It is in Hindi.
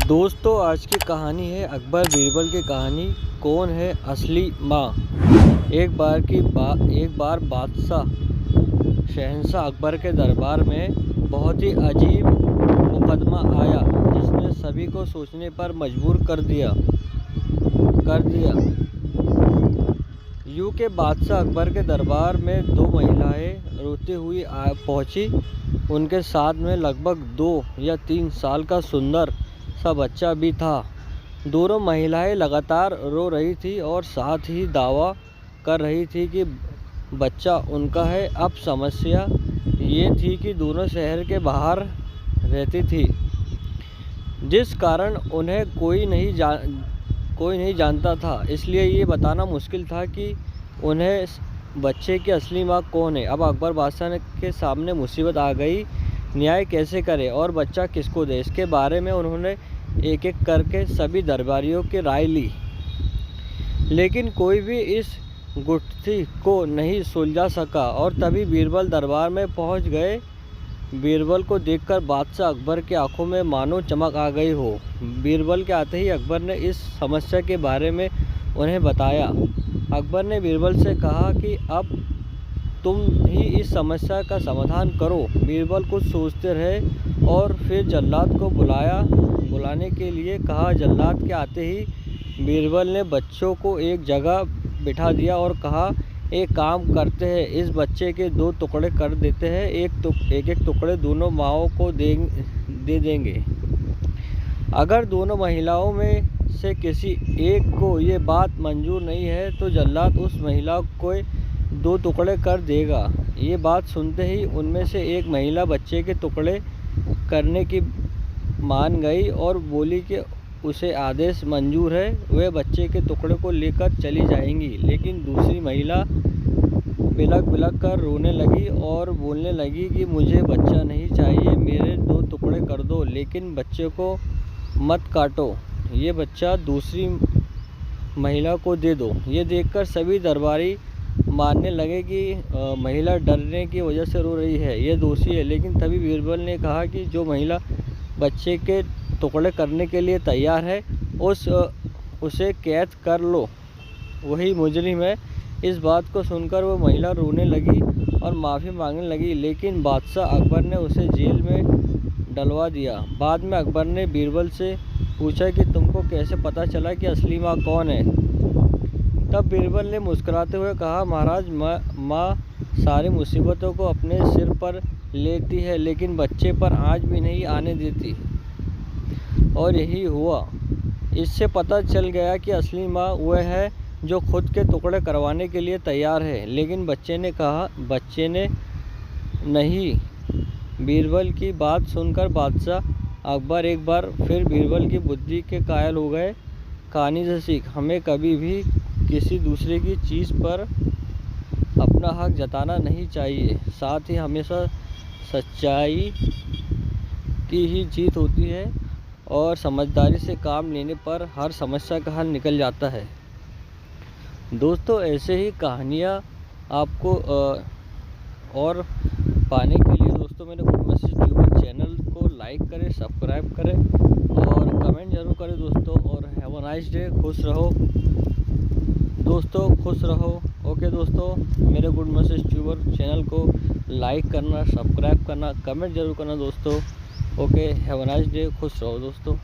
दोस्तों, आज की कहानी है अकबर बीरबल की कहानी। कौन है असली माँ। एक बार बादशाह शहंशाह अकबर के दरबार में बहुत ही अजीब मुकदमा आया जिसने सभी को सोचने पर मजबूर कर दिया। यूं के बादशाह अकबर के दरबार में दो महिलाएं रोती हुई पहुंची। उनके साथ में लगभग 2 या 3 साल का सुंदर सा बच्चा भी था। दोनों महिलाएं लगातार रो रही थी और साथ ही दावा कर रही थी कि बच्चा उनका है। अब समस्या ये थी कि दोनों शहर के बाहर रहती थी, जिस कारण उन्हें कोई नहीं जानता था। इसलिए ये बताना मुश्किल था कि उन्हें बच्चे की असली माँ कौन है। अब अकबर बादशाह के सामने मुसीबत आ गई। न्याय कैसे करे और बच्चा किसको दे, इसके बारे में उन्होंने एक एक करके सभी दरबारियों की राय ली, लेकिन कोई भी इस गुत्थी को नहीं सुलझा सका। और तभी बीरबल दरबार में पहुंच गए। बीरबल को देखकर बादशाह अकबर की आंखों में मानो चमक आ गई हो। बीरबल के आते ही अकबर ने इस समस्या के बारे में उन्हें बताया। अकबर ने बीरबल से कहा कि अब तुम ही इस समस्या का समाधान करो। बीरबल कुछ सोचते रहे और फिर जल्लाद को बुलाने के लिए कहा। जल्लाद के आते ही बीरबल ने बच्चों को एक जगह बिठा दिया और कहा, एक काम करते हैं, इस बच्चे के 2 टुकड़े कर देते हैं। एक टुकड़े दोनों माँओं को दे देंगे। अगर दोनों महिलाओं में से किसी एक को ये बात मंजूर नहीं है तो जल्लाद उस महिला को 2 टुकड़े कर देगा। ये बात सुनते ही उनमें से एक महिला बच्चे के टुकड़े करने की मान गई और बोली कि उसे आदेश मंजूर है, वह बच्चे के टुकड़े को लेकर चली जाएंगी। लेकिन दूसरी महिला बिलख कर रोने लगी और बोलने लगी कि मुझे बच्चा नहीं चाहिए, मेरे 2 टुकड़े कर दो, लेकिन बच्चे को मत काटो, ये बच्चा दूसरी महिला को दे दो। ये देखकर सभी दरबारी मानने लगे कि महिला डरने की वजह से रो रही है, ये दोषी है। लेकिन तभी बीरबल ने कहा कि जो महिला बच्चे के टुकड़े करने के लिए तैयार है उसे कैद कर लो, वही मुजरिम है। इस बात को सुनकर वो महिला रोने लगी और माफ़ी मांगने लगी, लेकिन बादशाह अकबर ने उसे जेल में डलवा दिया। बाद में अकबर ने बीरबल से पूछा कि तुमको कैसे पता चला कि असली माँ कौन है। तब बीरबल ने मुस्कुराते हुए कहा, महाराज, माँ सारी मुसीबतों को अपने सिर पर लेती है, लेकिन बच्चे पर आँच भी नहीं आने देती। और यही हुआ। इससे पता चल गया कि असली माँ वह है जो खुद के टुकड़े करवाने के लिए तैयार है। लेकिन बच्चे ने नहीं। बीरबल की बात सुनकर बादशाह अकबर एक बार फिर बीरबल की बुद्धि के कायल हो गए। कहानी से सीख, हमें कभी भी किसी दूसरे की चीज़ पर अपना हक जताना नहीं चाहिए। साथ ही हमेशा सच्चाई की ही जीत होती है और समझदारी से काम लेने पर हर समस्या का हल निकल जाता है। दोस्तों, ऐसे ही कहानियाँ आपको और पाने के लिए दोस्तों मेरे गुड मैसेज ट्यूबर चैनल को लाइक करें, सब्सक्राइब करें और कमेंट जरूर करें दोस्तों। और हैव अ नाइस डे। खुश रहो दोस्तों, खुश रहो। ओके दोस्तों, मेरे गुड मैसेज ट्यूबर चैनल को लाइक करना, सब्सक्राइब करना, कमेंट जरूर करना दोस्तों। Okay, have a nice day. खुश रहो दोस्तों।